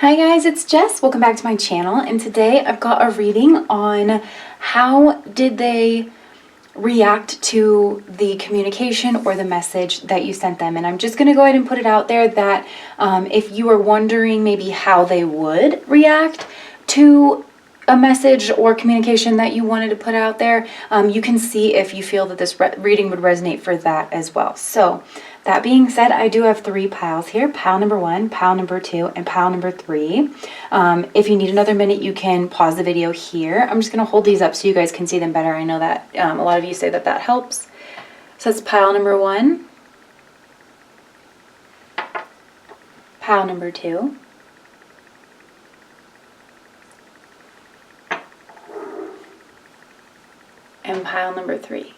Hi guys, it's Jess. Welcome back to my channel, and today I've got a reading on how did they react to the communication or the message that you sent them. And I'm just going to go ahead and put it out there that if you are wondering maybe how they would react to a message or communication that you wanted to put out there, you can see if you feel that this reading would resonate for that as well. So that being said, I do have 3 piles here: pile number 1, pile number 2, and pile number 3. If you need another minute, you can pause the video here. I'm just going to hold these up so you guys can see them better. I know that a lot of you say that that helps. So that's pile number 1, pile number 2, and pile number 3.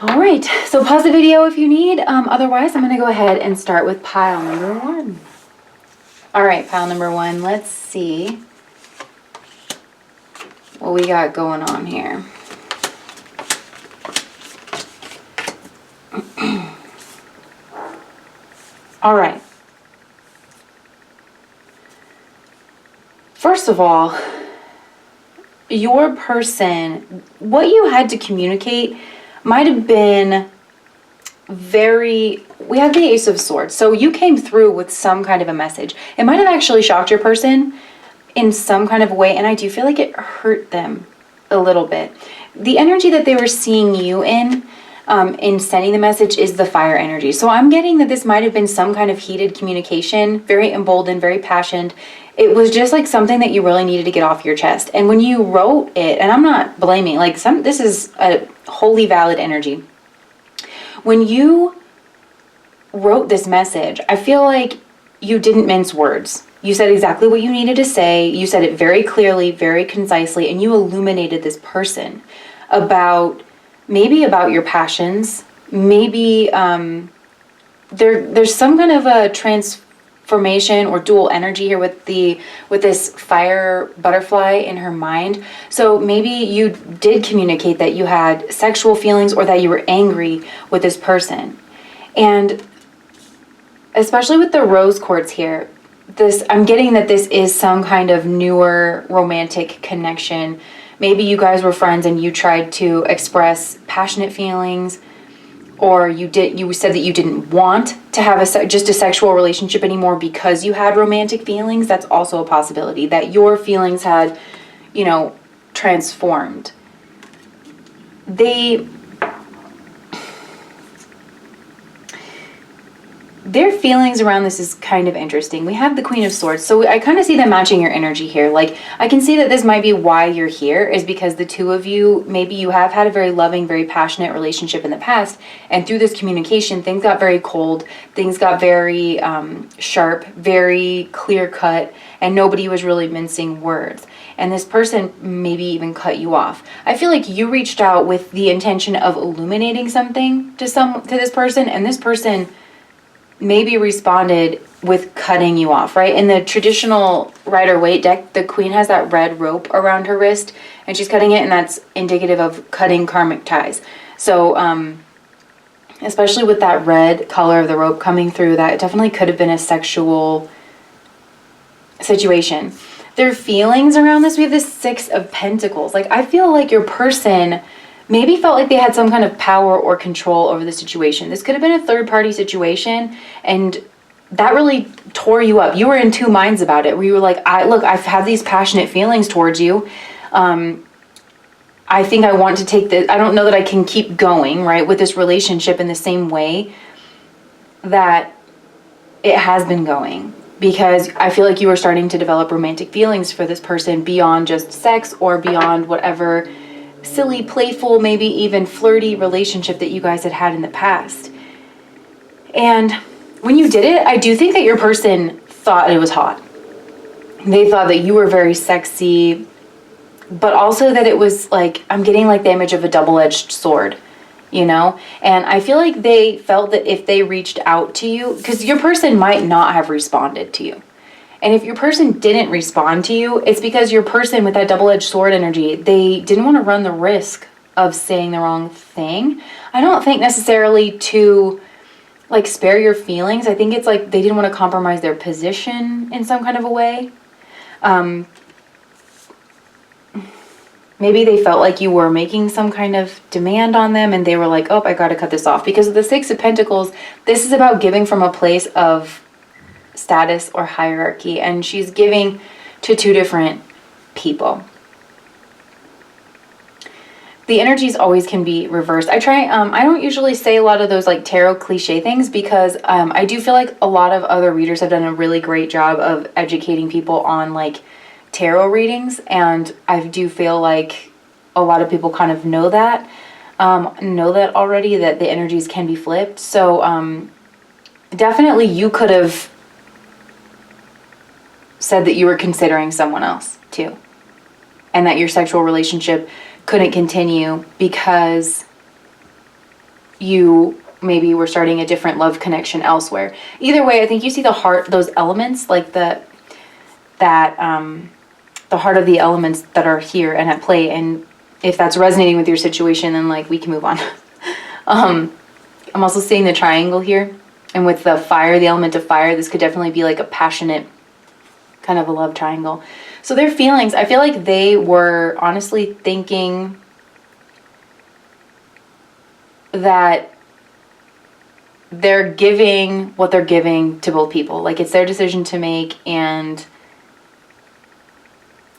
All right, so pause the video if you need. Otherwise, I'm going to go ahead and start with pile number 1. All right, pile number 1, let's see what we got going on here. All right. First of all, your person, what you had to communicate might have been we have the Ace of Swords. So you came through with some kind of a message. It might have actually shocked your person in some kind of way, and I do feel like it hurt them a little bit. The energy that they were seeing you in sending the message is the fire energy. So I'm getting that this might have been some kind of heated communication, very emboldened, very passionate. It was just like something that you really needed to get off your chest. And when you wrote it, and I'm not blaming, this is a wholly valid energy. When you wrote this message, I feel like you didn't mince words. You said exactly what you needed to say. You said it very clearly, very concisely, and you illuminated this person maybe about your passions. Maybe there's some kind of a transformation or dual energy here with this fire butterfly in her mind. So maybe you did communicate that you had sexual feelings or that you were angry with this person. And especially with the rose quartz here, I'm getting that this is some kind of newer romantic connection. Maybe you guys were friends and you tried to express passionate feelings, or you said that you didn't want to have just a sexual relationship anymore because you had romantic feelings. That's also a possibility, that your feelings had, transformed. Their feelings around this is kind of interesting. We have the Queen of Swords, so I kind of see them matching your energy here. Like, I can see that this might be why you're here, is because the two of you, maybe you have had a very loving, very passionate relationship in the past, and through this communication, things got very cold, things got very sharp, very clear-cut, and nobody was really mincing words. And this person maybe even cut you off. I feel like you reached out with the intention of illuminating something to this person, and this person maybe responded with cutting you off, right? In the traditional Rider-Waite deck, the queen has that red rope around her wrist, and she's cutting it, and that's indicative of cutting karmic ties. So, especially with that red color of the rope coming through, that definitely could have been a sexual situation. Their feelings around this, we have this 6 of Pentacles. Like, I feel like your person maybe felt like they had some kind of power or control over the situation. This could have been a third-party situation, and that really tore you up. You were in 2 minds about it, where you were like, I've had these passionate feelings towards you. I think I want to take this. I don't know that I can keep going, right, with this relationship in the same way that it has been going. Because I feel like you were starting to develop romantic feelings for this person beyond just sex or beyond whatever silly, playful, maybe even flirty relationship that you guys had in the past. And when you did it, I do think that your person thought it was hot. They thought that you were very sexy, but also that it was like, I'm getting like the image of a double-edged sword, And I feel like they felt that if they reached out to you, because your person might not have responded to you. And if your person didn't respond to you, it's because your person with that double-edged sword energy, they didn't want to run the risk of saying the wrong thing. I don't think necessarily to like spare your feelings. I think it's like they didn't want to compromise their position in some kind of a way. Maybe they felt like you were making some kind of demand on them and they were like, oh, I got to cut this off. Because of the Six of Pentacles, this is about giving from a place of status or hierarchy. And she's giving to two different people. The energies always can be reversed. I don't usually say a lot of those like tarot cliche things because I do feel like a lot of other readers have done a really great job of educating people on like tarot readings, and I do feel like a lot of people kind of know that already, that the energies can be flipped. So definitely you could have said that you were considering someone else too, and that your sexual relationship couldn't continue because you maybe were starting a different love connection elsewhere. Either way, I think you see the heart, those elements, like the heart of the elements that are here and at play. And if that's resonating with your situation, then like we can move on. I'm also seeing the triangle here, and with the fire, the element of fire, this could definitely be like a passionate kind of a love triangle. So their feelings, I feel like they were honestly thinking that they're giving what they're giving to both people. Like it's their decision to make, and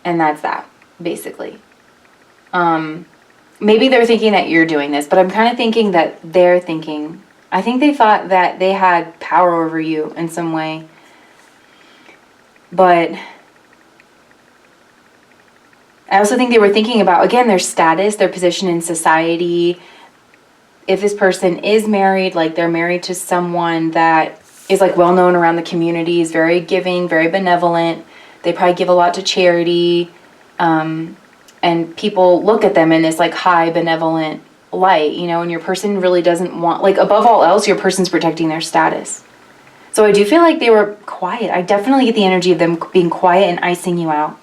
that's that, basically. Maybe they're thinking that you're doing this, but I'm kind of thinking that they're thinking, I think they thought that they had power over you in some way. But I also think they were thinking about, again, their status, their position in society. If this person is married, like they're married to someone that is like well known around the community, is very giving, very benevolent. They probably give a lot to charity. And people look at them in this like high benevolent light, you know, and your person really doesn't want, like above all else, your person's protecting their status. So I do feel like they were quiet. I definitely get the energy of them being quiet and icing you out.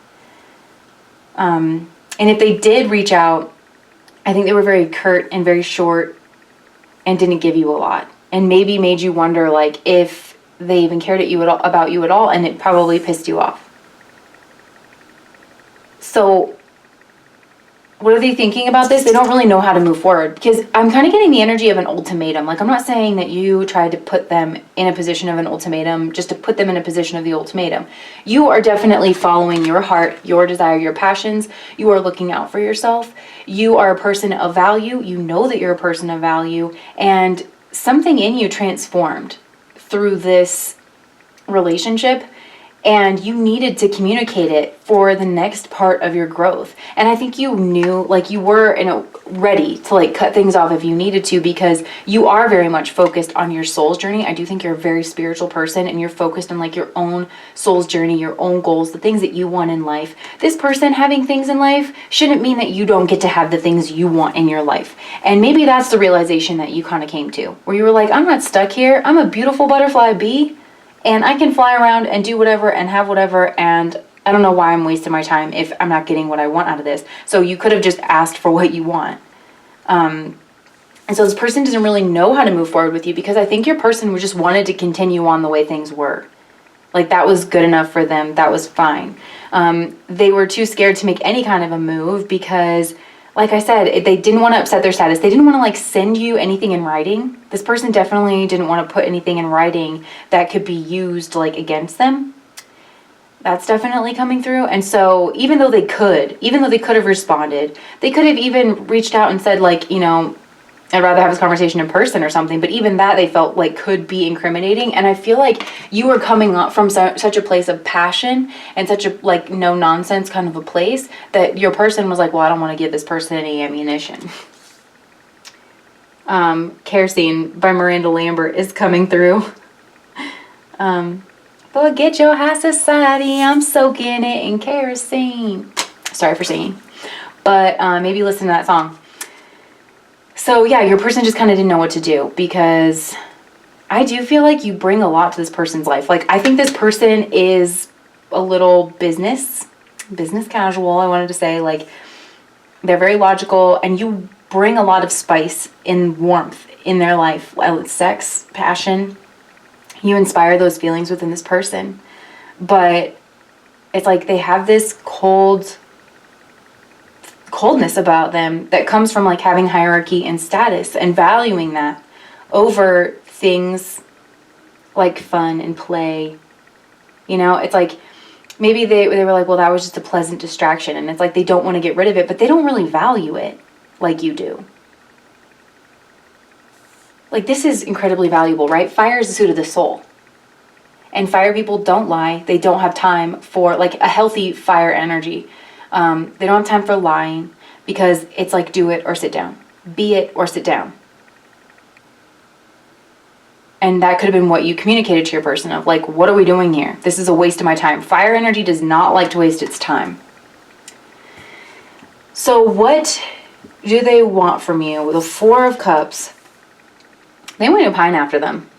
And if they did reach out, I think they were very curt and very short and didn't give you a lot. And maybe made you wonder like if they even cared about you at all, and it probably pissed you off. So what are they thinking about this? They don't really know how to move forward, because I'm kind of getting the energy of an ultimatum. Like, I'm not saying that you tried to put them in a position of an ultimatum just to put them in a position of the ultimatum. You are definitely following your heart, your desire, your passions. You are looking out for yourself. You are a person of value. You know that you're a person of value, and something in you transformed through this relationship. And you needed to communicate it for the next part of your growth. And I think you knew, like you were ready to like cut things off if you needed to, because you are very much focused on your soul's journey. I do think you're a very spiritual person, and you're focused on like your own soul's journey, your own goals, the things that you want in life. This person having things in life shouldn't mean that you don't get to have the things you want in your life. And maybe that's the realization that you kind of came to, where you were like, I'm not stuck here. I'm a beautiful butterfly bee. And I can fly around and do whatever and have whatever, and I don't know why I'm wasting my time if I'm not getting what I want out of this. So you could have just asked for what you want. And so this person doesn't really know how to move forward with you, because I think your person just wanted to continue on the way things were. Like, that was good enough for them. That was fine. They were too scared to make any kind of a move because, like I said, they didn't want to upset their status. They didn't want to like send you anything in writing. This person definitely didn't want to put anything in writing that could be used like against them. That's definitely coming through. And so even though they could have responded, they could have even reached out and said like, you know, I'd rather have this conversation in person or something. But even that they felt like could be incriminating. And I feel like you were coming up from such a place of passion and such a like no nonsense kind of a place that your person was like, well, I don't want to give this person any ammunition. Kerosene by Miranda Lambert is coming through. Forget your high society, I'm soaking it in kerosene. Sorry for singing. But maybe listen to that song. So yeah, your person just kind of didn't know what to do, because I do feel like you bring a lot to this person's life. Like, I think this person is a little business casual, I wanted to say. Like, they're very logical, and you bring a lot of spice and warmth in their life. Sex, passion, you inspire those feelings within this person. But it's like they have this coldness about them that comes from like having hierarchy and status and valuing that over things like fun and play. You know, it's like maybe they were like, well, that was just a pleasant distraction. And it's like they don't want to get rid of it, but they don't really value it like you do. Like, this is incredibly valuable, right? Fire is the suit of the soul. And fire people don't lie. They don't have time for, like, a healthy fire energy. They don't have time for lying, because it's like, do it or sit down. Be it or sit down. And that could have been what you communicated to your person of, like, what are we doing here? This is a waste of my time. Fire energy does not like to waste its time. So what do they want from you? With the Four of Cups, they want you to pine after them.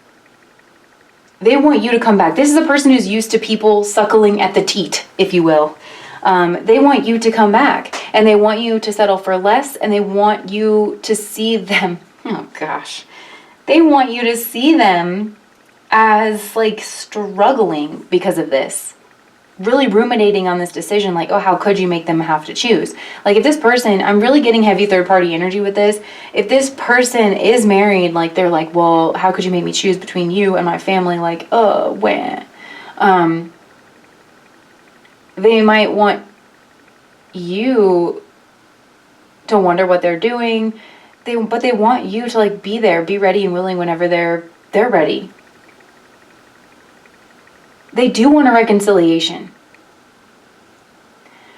They want you to come back. This is a person who's used to people suckling at the teat, if you will. They want you to come back. And they want you to settle for less. And they want you to see them. Oh, gosh. They want you to see them as, like, struggling because of this. Really ruminating on this decision, like, oh, how could you make them have to choose? Like, if this person, I'm really getting heavy third-party energy with this. If this person is married, like, they're like, well, how could you make me choose between you and my family? Like, oh, when? They might want you to wonder what they're doing. But they want you to, like, be there, be ready and willing whenever they're ready. They do want a reconciliation,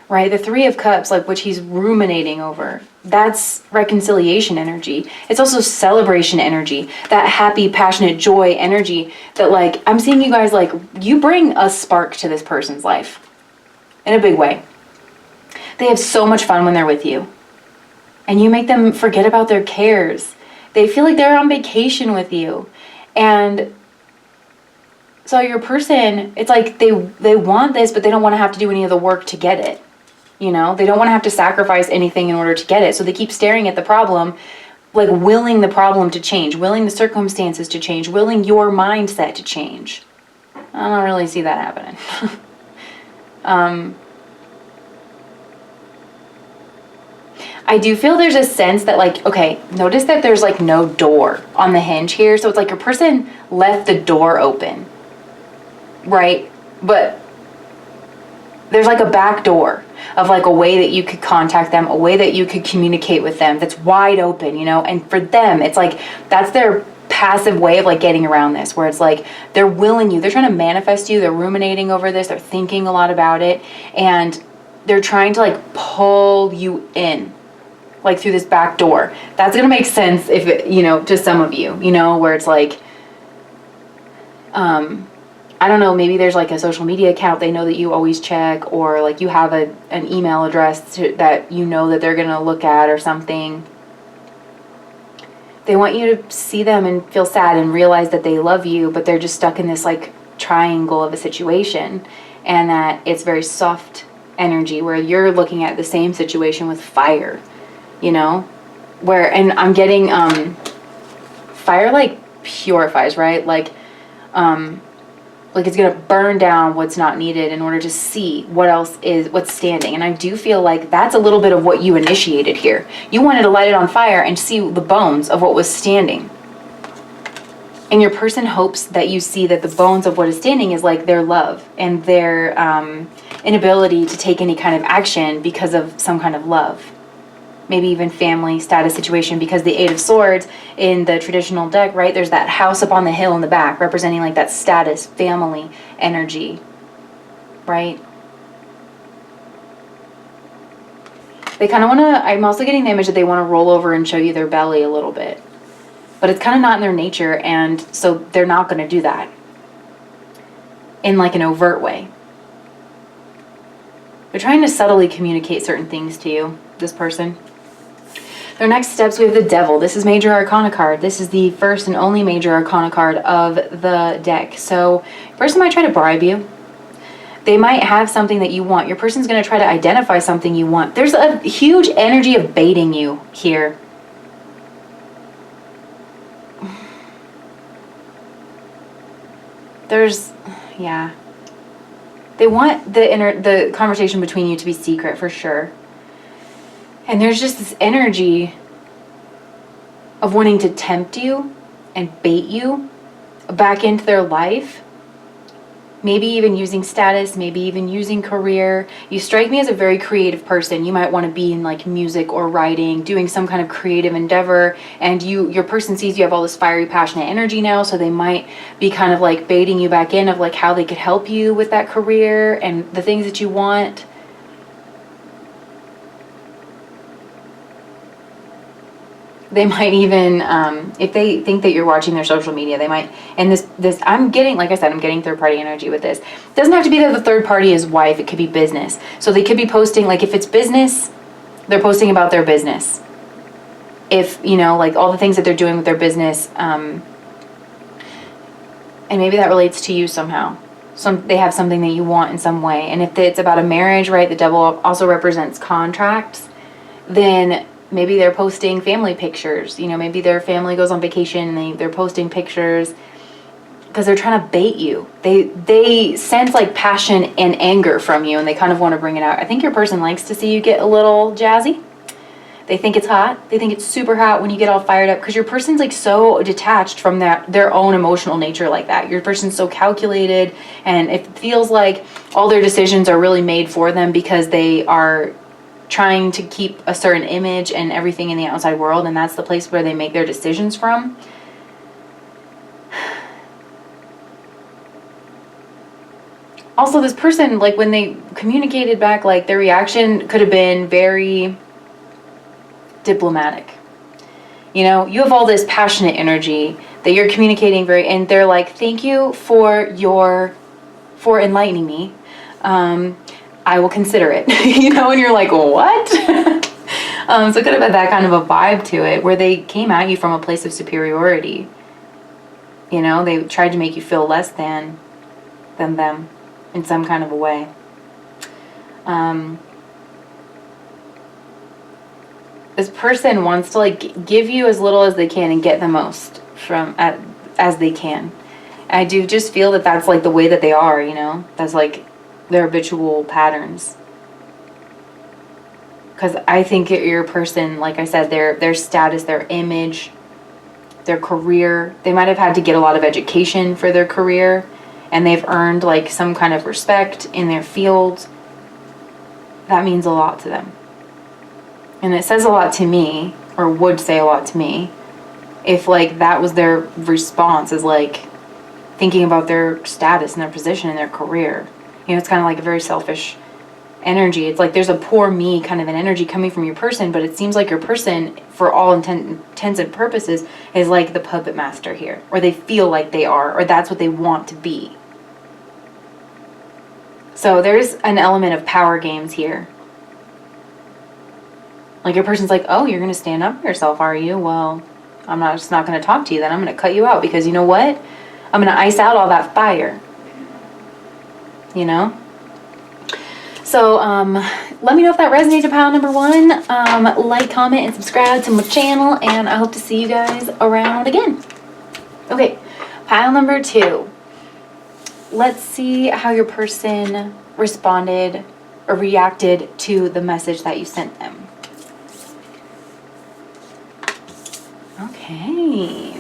right? The Three of Cups, like, which he's ruminating over, that's reconciliation energy. It's also celebration energy, that happy, passionate joy energy that, like, I'm seeing you guys, like, you bring a spark to this person's life in a big way. They have so much fun when they're with you, and you make them forget about their cares. They feel like they're on vacation with you. And so your person, it's like they want this, but they don't want to have to do any of the work to get it. You know, they don't want to have to sacrifice anything in order to get it. So they keep staring at the problem, like willing the problem to change, willing the circumstances to change, willing your mindset to change. I don't really see that happening. I do feel there's a sense that, like, okay, notice that there's, like, no door on the hinge here. So it's like your person left the door open. Right? But there's, like, a back door of, like, a way that you could contact them, a way that you could communicate with them that's wide open, you know? And for them, it's like, that's their passive way of, like, getting around this, where it's like they're willing you, they're trying to manifest you, they're ruminating over this, they're thinking a lot about it, and they're trying to, like, pull you in, like, through this back door. That's gonna make sense if it, you know, to some of you, you know, where it's like, I don't know, maybe there's, like, a social media account they know that you always check, or, like, you have an email address that you know that they're going to look at or something. They want you to see them and feel sad and realize that they love you, but they're just stuck in this, like, triangle of a situation, and that it's very soft energy where you're looking at the same situation with fire, you know? Where, and I'm getting, fire, like, purifies, right? Like it's going to burn down what's not needed in order to see what's standing. And I do feel like that's a little bit of what you initiated here. You wanted to light it on fire and see the bones of what was standing. And your person hopes that you see that the bones of what is standing is, like, their love and their inability to take any kind of action because of some kind of love. Maybe even family status situation, because the Eight of Swords in the traditional deck, right, there's that house up on the hill in the back representing, like, that status, family energy, right? They kind of want to, I'm also getting the image that they want to roll over and show you their belly a little bit, but it's kind of not in their nature, and so they're not going to do that in, like, an overt way. They're trying to subtly communicate certain things to you, this person. Their next steps, we have the Devil. This is Major Arcana card. This is the first and only Major Arcana card of the deck. So, your person might try to bribe you. They might have something that you want. Your person's going to try to identify something you want. There's a huge energy of baiting you here. yeah. They want the conversation between you to be secret for sure. And there's just this energy of wanting to tempt you and bait you back into their life. Maybe even using status, maybe even using career. You strike me as a very creative person. You might want to be in like music or writing, doing some kind of creative endeavor, and your person sees you have all this fiery, passionate energy now, so they might be kind of like baiting you back in of like how they could help you with that career and the things that you want. They might even, if they think that you're watching their social media, they might, and this, I'm getting, like I said, I'm getting third party energy with this. It doesn't have to be that the third party is wife, it could be business. So they could be posting, like if it's business, they're posting about their business. If, you know, like all the things that they're doing with their business, and maybe that relates to you somehow. They have something that you want in some way. And if it's about a marriage, right, the devil also represents contracts, then maybe they're posting family pictures. You know, maybe their family goes on vacation and they're posting pictures because they're trying to bait you. They sense like passion and anger from you, and they kind of want to bring it out. I think your person likes to see you get a little jazzy. They think it's hot. They think it's super hot when you get all fired up, because your person's like so detached from their own emotional nature like that. Your person's so calculated, and it feels like all their decisions are really made for them because they are trying to keep a certain image and everything in the outside world, and that's the place where they make their decisions from. Also, this person, like when they communicated back, like their reaction could have been very diplomatic. You know, you have all this passionate energy that you're communicating and they're like, thank you for enlightening me. I will consider it, you know, and you're like, what? So it could have had that kind of a vibe to it, where they came at you from a place of superiority. You know, they tried to make you feel less than them in some kind of a way. This person wants to like give you as little as they can and get the most as they can. I do just feel that that's like the way that they are, you know, that's like their habitual patterns. Because I think your person, like I said, their status, their image, their career, they might have had to get a lot of education for their career, and they've earned like some kind of respect in their field. That means a lot to them. And it says a lot to me, or would say a lot to me, if like that was their response, is like thinking about their status and their position in their career. You know, it's kind of like a very selfish energy. It's like there's a poor me kind of an energy coming from your person, but it seems like your person, for all intents and purposes, is like the puppet master here, or they feel like they are, or that's what they want to be. So there's an element of power games here. Like your person's like, oh, you're going to stand up for yourself, are you? Well, I'm just not going to talk to you then. I'm going to cut you out, because you know what? I'm going to ice out all that fire. You know? So, let me know if that resonated to pile number 1. Like, comment, and subscribe to my channel, and I hope to see you guys around again. Okay, pile number 2. Let's see how your person responded or reacted to the message that you sent them. Okay.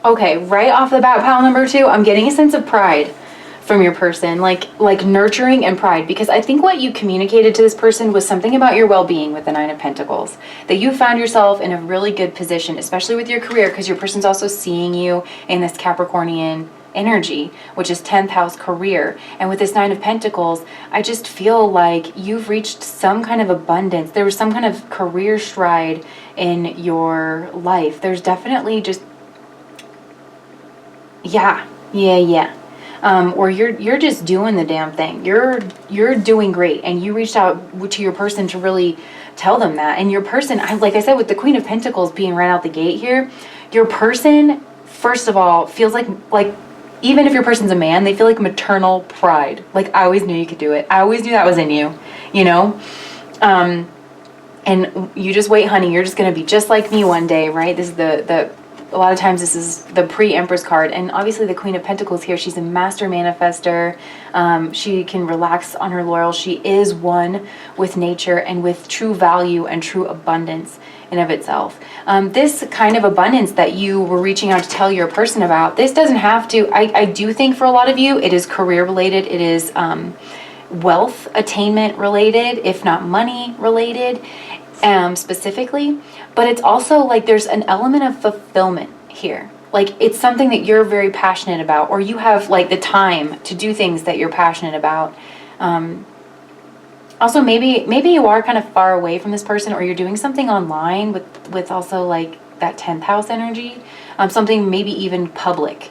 Okay, right off the bat, pile number 2, I'm getting a sense of pride from your person, like nurturing and pride, because I think what you communicated to this person was something about your well-being with the 9 of Pentacles, that you found yourself in a really good position, especially with your career, because your person's also seeing you in this Capricornian energy, which is 10th house career. And with this 9 of Pentacles, I just feel like you've reached some kind of abundance. There was some kind of career stride in your life. There's definitely just yeah. Or you're just doing the damn thing. You're doing great, and you reached out to your person to really tell them that. And your person, like I said, with the Queen of Pentacles being right out the gate here, your person, first of all, feels like even if your person's a man, they feel like maternal pride. Like, I always knew you could do it. I always knew that was in you, you know? And you just wait, honey. You're just going to be just like me one day, right? This is the a lot of times this is the pre-Empress card, and obviously the Queen of Pentacles here, she's a master manifester. She can relax on her laurels. She is one with nature and with true value and true abundance in of itself. This kind of abundance that you were reaching out to tell your person about, this doesn't have to, I do think for a lot of you, it is career related, it is wealth attainment related, if not money related, specifically. But it's also like there's an element of fulfillment here. Like it's something that you're very passionate about, or you have like the time to do things that you're passionate about. Also, maybe you are kind of far away from this person, or you're doing something online with also like that 10th house energy, something maybe even public,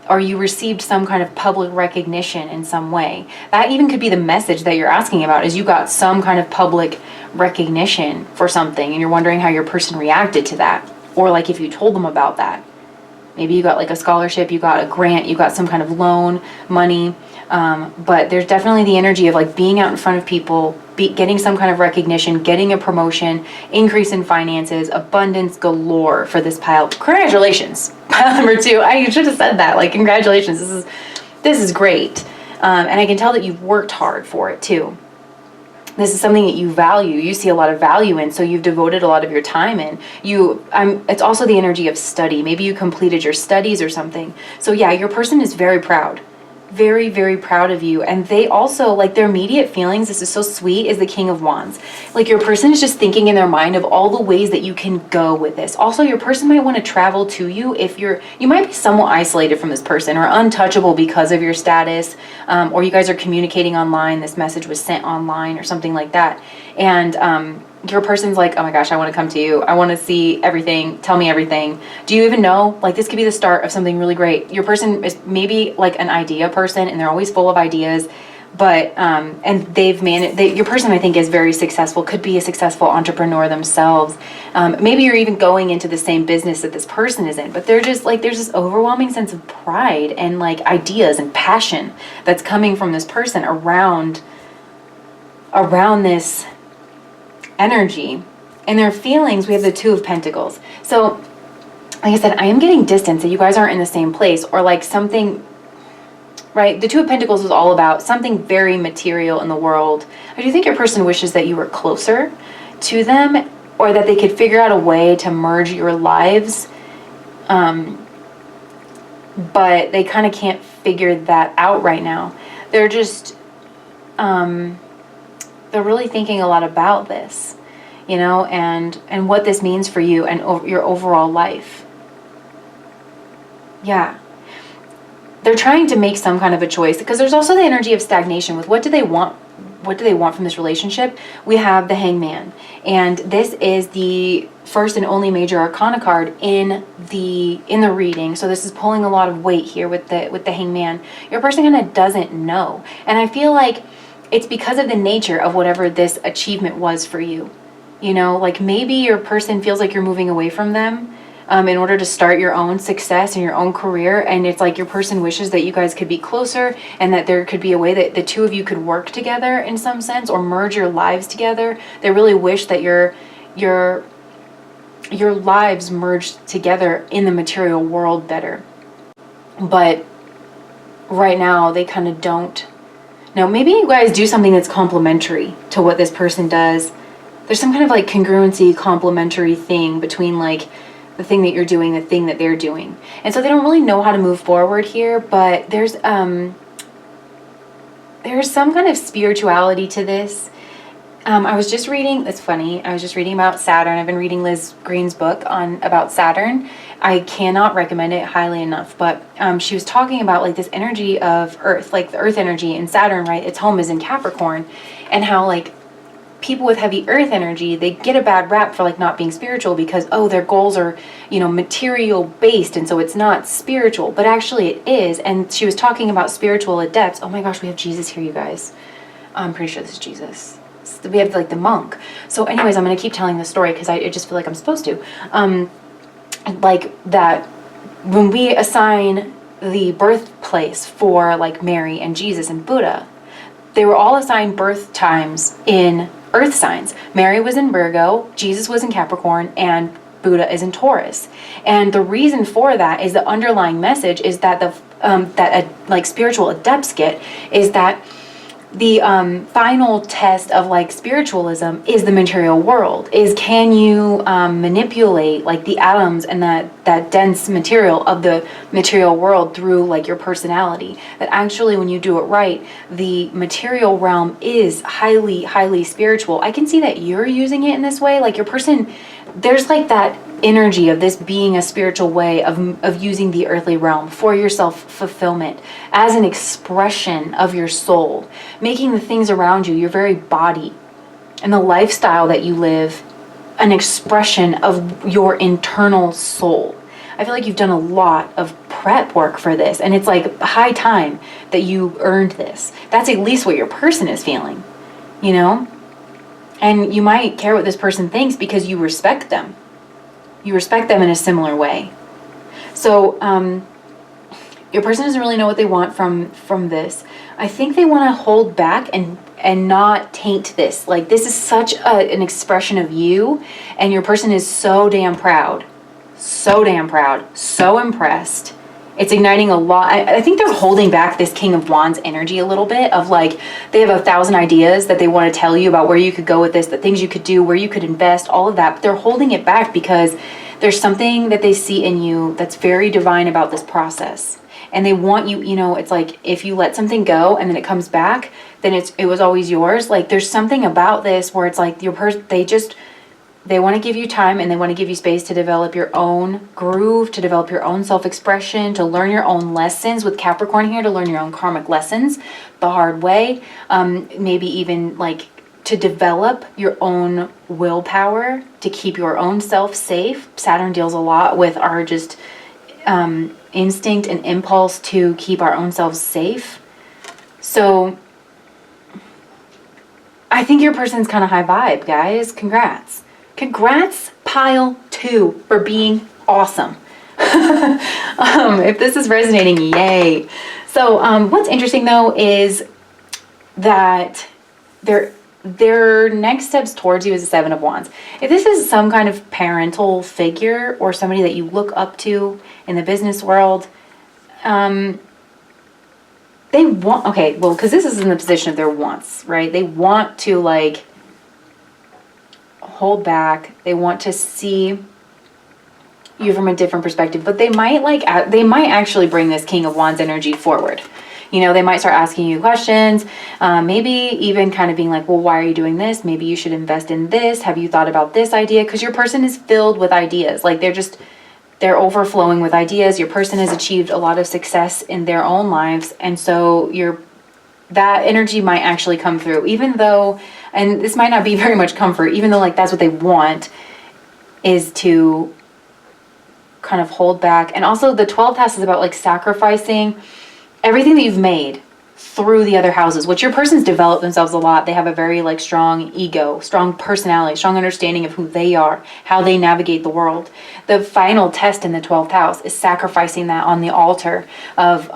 or you received some kind of public recognition in some way. That even could be the message that you're asking about, is you got some kind of public recognition for something and you're wondering how your person reacted to that, or like if you told them about that. Maybe you got like a scholarship, you got a grant, you got some kind of loan, money. But there's definitely the energy of like being out in front of people, getting some kind of recognition, getting a promotion, increase in finances, abundance galore for this pile. Congratulations. Pile number 2. I should have said that. Like, congratulations. This is great. And I can tell that you've worked hard for it too. This is something that you value, you see a lot of value in, so you've devoted a lot of your time in. It's also the energy of study. Maybe you completed your studies or something. So yeah, your person is very proud. Very, very proud of you. And they also, like, their immediate feelings, this is so sweet, is the King of Wands. Like, your person is just thinking in their mind of all the ways that you can go with this. Also, your person might want to travel to you if you might be somewhat isolated from this person or untouchable because of your status, or you guys are communicating online, this message was sent online or something like that. And your person's like, oh my gosh, I want to come to you. I want to see everything. Tell me everything. Do you even know? Like, this could be the start of something really great. Your person is maybe like an idea person, and they're always full of ideas. But, and your person, I think, is very successful, could be a successful entrepreneur themselves. Maybe you're even going into the same business that this person is in, but they're just like, there's this overwhelming sense of pride and like ideas and passion that's coming from this person around this energy. And their feelings, we have the 2 of Pentacles. So, like I said, I am getting distance, that you guys aren't in the same place, or like something, right? The 2 of Pentacles is all about something very material in the world. I do think your person wishes that you were closer to them, or that they could figure out a way to merge your lives. But they kind of can't figure that out right now. They're just, they're really thinking a lot about this, you know, and what this means for you and your overall life. Yeah. They're trying to make some kind of a choice, because there's also the energy of stagnation with what do they want? What do they want from this relationship? We have the Hangman, and this is the first and only major arcana card in the reading. So this is pulling a lot of weight here with the Hangman. Your person kind of doesn't know, and I feel like it's because of the nature of whatever this achievement was for you. You know, like maybe your person feels like you're moving away from them in order to start your own success and your own career. And it's like your person wishes that you guys could be closer, and that there could be a way that the 2 of you could work together in some sense, or merge your lives together. They really wish that your lives merged together in the material world better. But right now they kind of don't. Now, maybe you guys do something that's complementary to what this person does. There's some kind of like congruency, complementary thing between like the thing that you're doing, the thing that they're doing. And so they don't really know how to move forward here, but there's some kind of spirituality to this. I was just reading, it's funny, I was just reading about Saturn. I've been reading Liz Green's book about Saturn. I cannot recommend it highly enough, but she was talking about like this energy of Earth, like the Earth energy in Saturn, right? Its home is in Capricorn, and how like people with heavy Earth energy, they get a bad rap for like not being spiritual because, oh, their goals are, you know, material based, and so it's not spiritual, but actually it is. And she was talking about spiritual adepts. Oh my gosh, we have Jesus here, you guys. I'm pretty sure this is Jesus. We have like the monk. So anyways, I'm going to keep telling the story because I just feel like I'm supposed to. Like that when we assign the birthplace for like Mary and Jesus and Buddha, they were all assigned birth times in earth signs. Mary was in Virgo, Jesus was in Capricorn, and Buddha is in Taurus. And the reason for that is the underlying message is that like spiritual adepts get is that the final test of like spiritualism is the material world, is can you manipulate like the atoms and that dense material of the material world through like your personality. That actually when you do it right, the material realm is highly spiritual. I can see that you're using it in this way, like your person, there's like that energy of this being a spiritual way of using the earthly realm for your self-fulfillment as an expression of your soul, making the things around you, your very body and the lifestyle that you live, an expression of your internal soul. I feel like you've done a lot of prep work for this, and it's like high time that you earned this. That's at least what your person is feeling, you know? And you might care what this person thinks because you respect them. You respect them in a similar way. So your person doesn't really know what they want from this. I think they want to hold back and not taint this. Like this is such an expression of you, and your person is so damn proud, so impressed. It's igniting a lot. I think they're holding back this King of Wands energy a little bit of like, they have 1,000 ideas that they want to tell you about where you could go with this, the things you could do, where you could invest, all of that. But they're holding it back because there's something that they see in you that's very divine about this process. And they want you, you know, it's like if you let something go and then it comes back, then it was always yours. Like there's something about this where it's like your person, they want to give you time and they want to give you space to develop your own groove, to develop your own self-expression, to learn your own lessons with Capricorn here, to learn your own karmic lessons the hard way. Maybe even like to develop your own willpower, to keep your own self safe. Saturn deals a lot with our just instinct and impulse to keep our own selves safe. So I think your person's kind of high vibe, guys. Congrats, pile 2, for being awesome. If this is resonating, yay. So what's interesting though is that their next steps towards you is the 7 of Wands. If this is some kind of parental figure or somebody that you look up to in the business world, they want, okay, well, because this is in the position of their wants, right? They want to like hold back. They want to see you from a different perspective, but they might actually bring this King of Wands energy forward. You know, they might start asking you questions, maybe even kind of being like, well, why are you doing this? Maybe you should invest in this. Have you thought about this idea? Because your person is filled with ideas. Like they're overflowing with ideas. Your person has achieved a lot of success in their own lives. And so that energy might actually come through, even though, and this might not be very much comfort, even though like that's what they want, is to kind of hold back. And also the 12th house is about like sacrificing everything that you've made through the other houses, which your person's developed themselves a lot. They have a very like strong ego, strong personality, strong understanding of who they are, how they navigate the world. The final test in the 12th house is sacrificing that on the altar of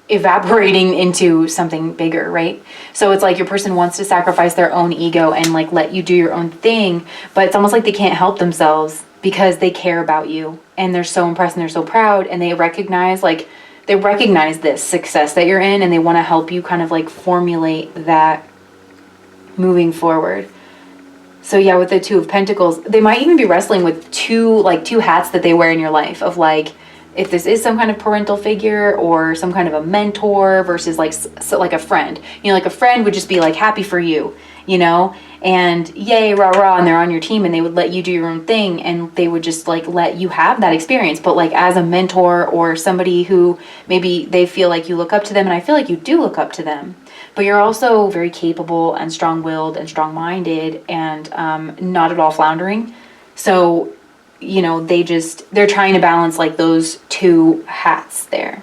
evaporating into something bigger, right? So it's like your person wants to sacrifice their own ego and like let you do your own thing, but it's almost like they can't help themselves because they care about you and they're so impressed and they're so proud, and they recognize this success that you're in, and they want to help you kind of like formulate that moving forward. So yeah, with the 2 of Pentacles, they might even be wrestling with two hats that they wear in your life of like, if this is some kind of parental figure or some kind of a mentor versus like a friend. You know, like a friend would just be like happy for you, you know, and yay, rah, rah, and they're on your team and they would let you do your own thing and they would just like let you have that experience. But like as a mentor or somebody who maybe they feel like you look up to them, and I feel like you do look up to them, but you're also very capable and strong-willed and strong-minded and not at all floundering. So, you know, they're trying to balance like those 2 hats there.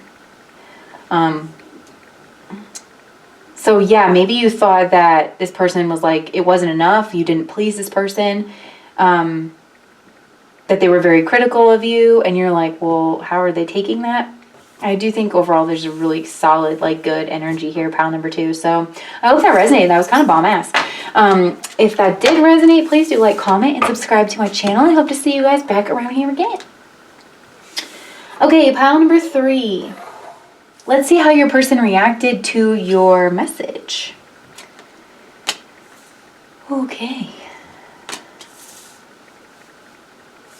So yeah, maybe you thought that this person was like, it wasn't enough, you didn't please this person, that they were very critical of you, and you're like, well, how are they taking that? I do think overall there's a really solid, like, good energy here, pile number 2. So I hope that resonated. That was kind of bomb ass. If that did resonate, please do like, comment, and subscribe to my channel. I hope to see you guys back around here again. Okay, pile number 3. Let's see how your person reacted to your message. Okay.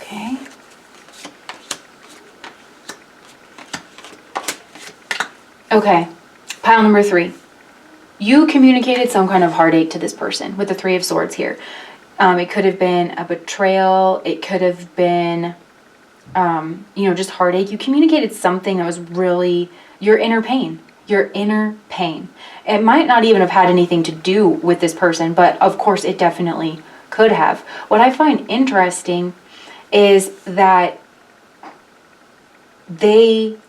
Okay. Okay, pile number 3. You communicated some kind of heartache to this person with the 3 of Swords here. It could have been a betrayal. It could have been, just heartache. You communicated something that was really your inner pain. Your inner pain. It might not even have had anything to do with this person, but of course it definitely could have. What I find interesting is that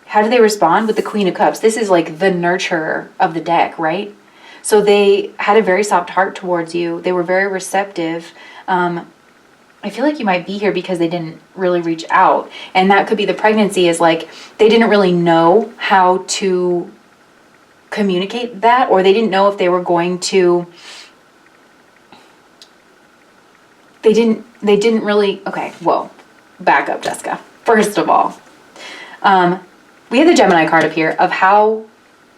how do they respond with the Queen of Cups? This is like the nurturer of the deck, right? So they had a very soft heart towards you. They were very receptive. I feel like you might be here because they didn't really reach out. And that could be the pregnancy, is like they didn't really know how to communicate that, or they didn't know if they were going to, they didn't really, okay, whoa, back up, Jessica. First of all, we have the Gemini card up here of how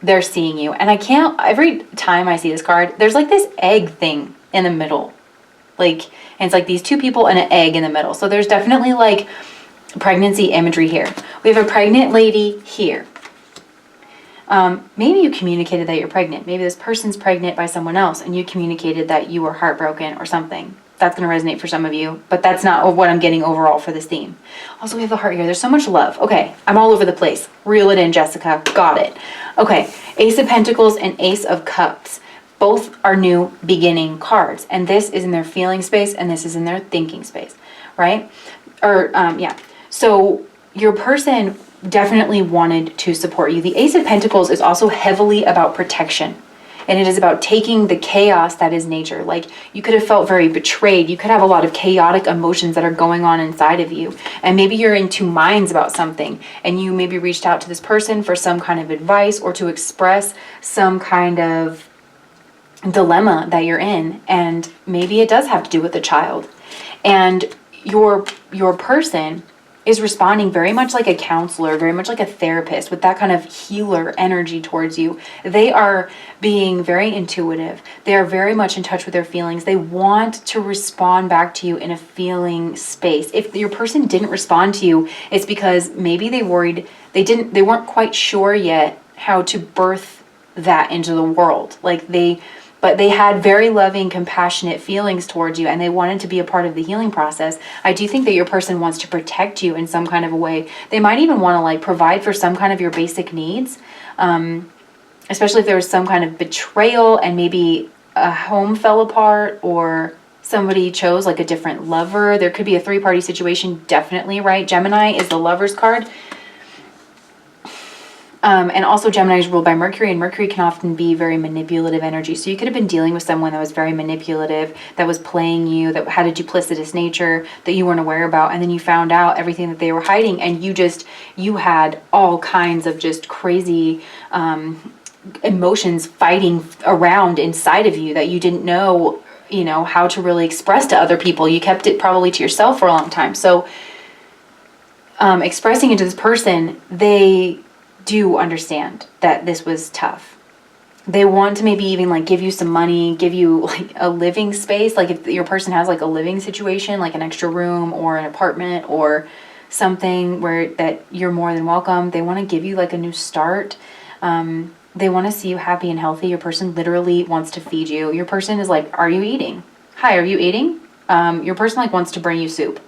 they're seeing you. And I can't, every time I see this card, there's like this egg thing in the middle. Like, and it's like these 2 people and an egg in the middle. So there's definitely like pregnancy imagery here. We have a pregnant lady here. Maybe you communicated that you're pregnant. Maybe this person's pregnant by someone else and you communicated that you were heartbroken or something. That's going to resonate for some of you, but that's not what I'm getting overall for this theme. Also, we have the heart here. There's so much love. Okay, I'm all over the place. Reel it in, Jessica. Got it. Okay, Ace of Pentacles and Ace of Cups. Both are new beginning cards. And this is in their feeling space and this is in their thinking space, right? Yeah. So your person definitely wanted to support you. The Ace of Pentacles is also heavily about protection. And it is about taking the chaos that is nature. Like, you could have felt very betrayed. You could have a lot of chaotic emotions that are going on inside of you. And maybe you're in 2 minds about something. And you maybe reached out to this person for some kind of advice or to express some kind of dilemma that you're in. And maybe it does have to do with a child. And your person is responding very much like a counselor, very much like a therapist, with that kind of healer energy towards you. They are being very intuitive. They are very much in touch with their feelings. They want to respond back to you in a feeling space. If your person didn't respond to you, it's because maybe they worried, they weren't quite sure yet how to birth that into the world. But they had very loving, compassionate feelings towards you, and they wanted to be a part of the healing process. I do think that your person wants to protect you in some kind of a way. They might even want to like provide for some kind of your basic needs, especially if there was some kind of betrayal and maybe a home fell apart or somebody chose like a different lover. There could be a 3-party situation, definitely, right? Gemini is the Lover's card. And also Gemini is ruled by Mercury, and Mercury can often be very manipulative energy. So you could have been dealing with someone that was very manipulative, that was playing you, that had a duplicitous nature that you weren't aware about. And then you found out everything that they were hiding, and you had all kinds of just crazy emotions fighting around inside of you that you didn't know, how to really express to other people. You kept it probably to yourself for a long time. So expressing it to this person, they do understand that this was tough. They want to maybe even like give you some money, give you like a living space. Like if your person has like a living situation, like an extra room or an apartment or something where that you're more than welcome. They want to give you like a new start. They want to see you happy and healthy. Your person literally wants to feed you. Your person is like, are you eating? Hi, are you eating? Your person like wants to bring you soup.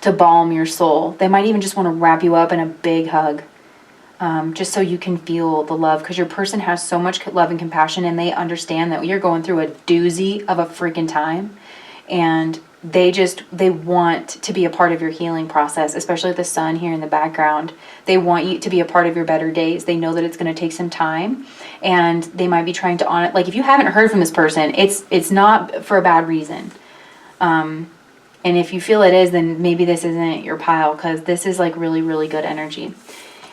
To balm your soul. They might even just want to wrap you up in a big hug, just so you can feel the love, because your person has so much love and compassion, and they understand that you're going through a doozy of a freaking time, and they want to be a part of your healing process, especially with the sun here in the background. They want you to be a part of your better days. They know that it's going to take some time, and they might be trying to honor it. Like if you haven't heard from this person, it's not for a bad reason. And if you feel it is, then maybe this isn't your pile, because this is like really, really good energy.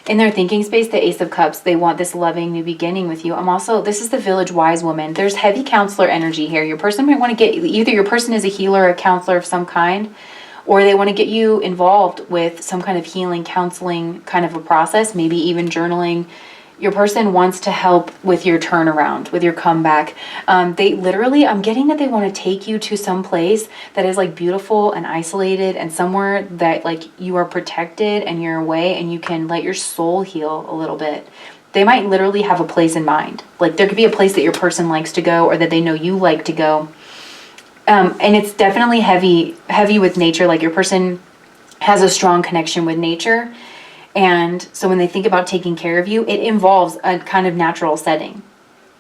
in their thinking space, the Ace of Cups, they want this loving new beginning with you. This is the Village Wise Woman. There's heavy counselor energy here. Your person might want to either your person is a healer or a counselor of some kind, or they want to get you involved with some kind of healing, counseling kind of a process, maybe even journaling. Your person wants to help with your turnaround, with your comeback. I'm getting that they want to take you to some place that is like beautiful and isolated and somewhere that like you are protected and you're away and you can let your soul heal a little bit. They might literally have a place in mind. Like there could be a place that your person likes to go or that they know you like to go. And it's definitely heavy with nature. Like your person has a strong connection with nature. And so when they think about taking care of you, it involves a kind of natural setting.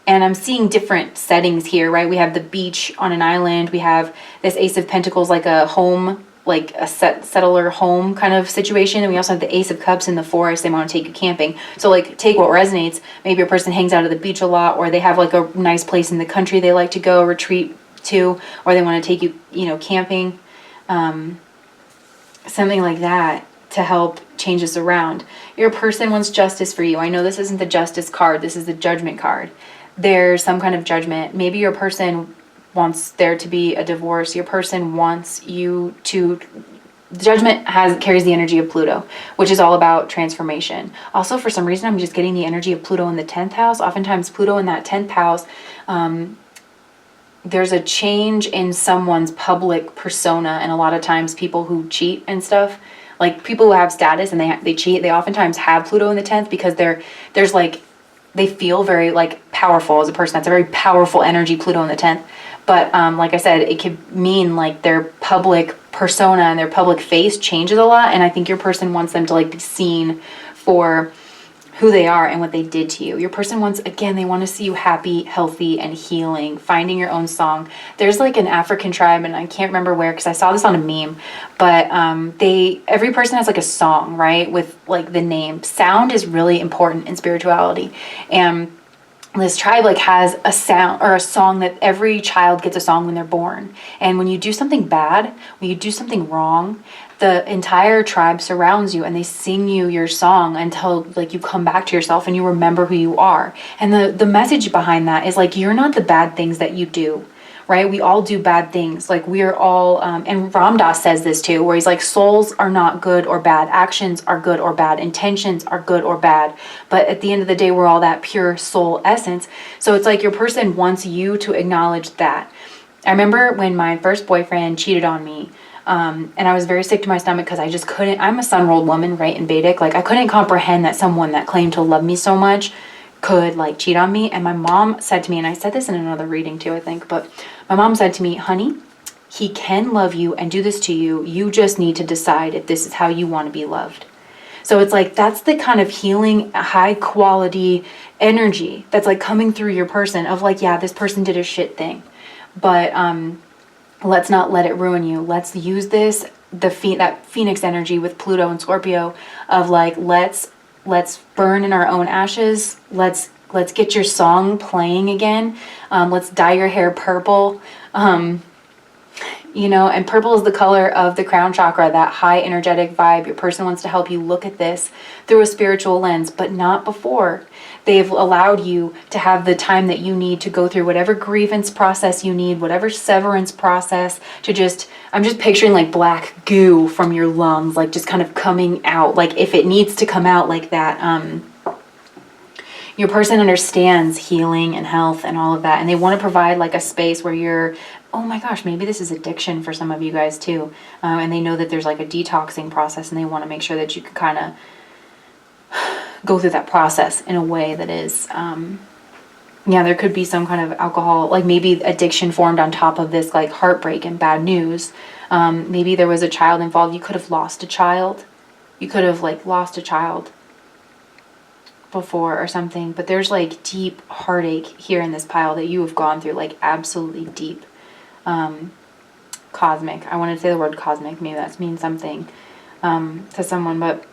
And I'm seeing different settings here, right? We have the beach on an island. We have this Ace of Pentacles, like a home, like a settler home kind of situation. And we also have the Ace of Cups in the forest. They want to take you camping. So like take what resonates. Maybe your person hangs out at the beach a lot, or they have like a nice place in the country they like to go retreat to, or they want to take you, camping, something like that, to help change this around. Your person wants justice for you. I know this isn't the Justice card. This is the Judgment card. There's some kind of judgment. Maybe your person wants there to be a divorce. Your person wants you to... Judgment carries the energy of Pluto, which is all about transformation. Also, for some reason, I'm just getting the energy of Pluto in the 10th house. Oftentimes, Pluto in that 10th house... there's a change in someone's public persona, and a lot of times people who cheat and stuff, like people who have status and they cheat, they oftentimes have Pluto in the 10th because they feel very like powerful as a person. That's a very powerful energy, Pluto in the 10th. But like I said, it could mean like their public persona and their public face changes a lot, and I think your person wants them to like be seen for who they are and what they did to you. Your person wants, again, they want to see you happy, healthy, and healing, finding your own song. There's like an African tribe, and I can't remember where, because I saw this on a meme, but every person has like a song, right, with like the name. Sound is really important in spirituality, and this tribe like has a sound or a song that every child gets a song when they're born. And when you do something bad, when you do something wrong, the entire tribe surrounds you and they sing you your song until like you come back to yourself and you remember who you are. And the message behind that is like, you're not the bad things that you do, right? We all do bad things. Like we are all, and Ram Dass says this too, where he's like, souls are not good or bad. Actions are good or bad. Intentions are good or bad. But at the end of the day, we're all that pure soul essence. So it's like your person wants you to acknowledge that. I remember when my first boyfriend cheated on me, and I was very sick to my stomach because I just couldn't, I'm a sun-rolled woman, right, in Vedic. Like I couldn't comprehend that someone that claimed to love me so much could like cheat on me. And my mom said to me, and I said this in another reading too, I think, but my mom said to me, honey, he can love you and do this to you. You just need to decide if this is how you want to be loved. So it's like, that's the kind of healing, high quality energy that's like coming through your person of like, yeah, this person did a shit thing, but let's not let it ruin you. Let's use this, that Phoenix energy with Pluto and Scorpio of like, let's burn in our own ashes. Let's get your song playing again. Let's dye your hair purple. And purple is the color of the crown chakra, that high energetic vibe. Your person wants to help you look at this through a spiritual lens, but not before. They've allowed you to have the time that you need to go through whatever grievance process you need, whatever severance process I'm just picturing like black goo from your lungs, like just kind of coming out, like if it needs to come out like that. Your person understands healing and health and all of that, and they want to provide like a space where you're, oh my gosh, maybe this is addiction for some of you guys too, and they know that there's like a detoxing process, and they want to make sure that you can kind of go through that process in a way that is, there could be some kind of alcohol, like maybe addiction formed on top of this like heartbreak and bad news. Maybe there was a child involved. You could have lost a child. You could have like lost a child before or something, but there's like deep heartache here in this pile that you have gone through, like absolutely deep. Cosmic. I wanted to say the word cosmic. Maybe that means something to someone, but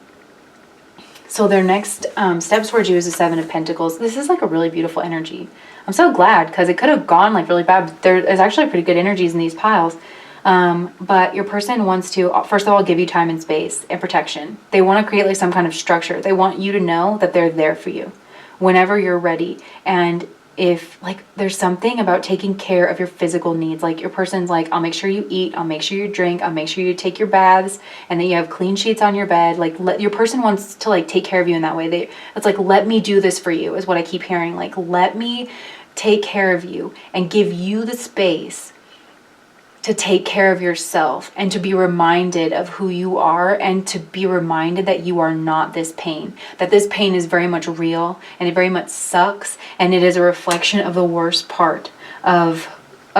so their next steps towards you is the Seven of Pentacles. This is like a really beautiful energy. I'm so glad because it could have gone like really bad, but there is actually pretty good energies in these piles. But your person wants to, first of all, give you time and space and protection. They want to create like some kind of structure. They want you to know that they're there for you whenever you're ready. And if like there's something about taking care of your physical needs, like your person's like, I'll make sure you eat, I'll make sure you drink, I'll make sure you take your baths, and then you have clean sheets on your bed. Like your person wants to like take care of you in that way. It's like, let me do this for you is what I keep hearing. Like, let me take care of you and give you the space to take care of yourself and to be reminded of who you are, and to be reminded that you are not this pain, that this pain is very much real and it very much sucks, and it is a reflection of the worst part of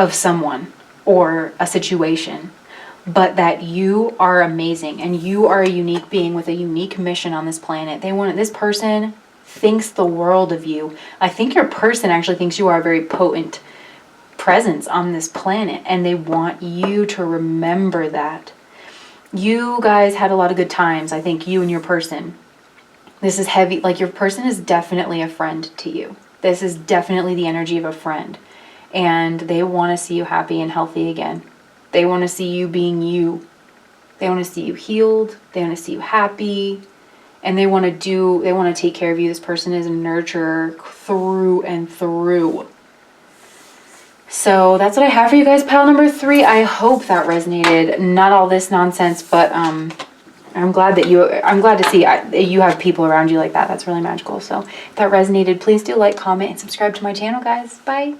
someone or a situation, but that you are amazing and you are a unique being with a unique mission on this planet. This person thinks the world of you. I think your person actually thinks you are a very potent presence on this planet, and they want you to remember that. You guys had a lot of good times, I think, you and your person. This is heavy, like your person is definitely a friend to you. This is definitely the energy of a friend, and they want to see you happy and healthy again. They want to see you being you. They want to see you healed. They want to see you happy, and they want to take care of you. This person is a nurturer through and through. So that's what I have for you guys, pile number 3. I hope that resonated. Not all this nonsense, but I'm glad to see you have people around you like that. That's really magical. So if that resonated, please do like, comment, and subscribe to my channel, guys. Bye.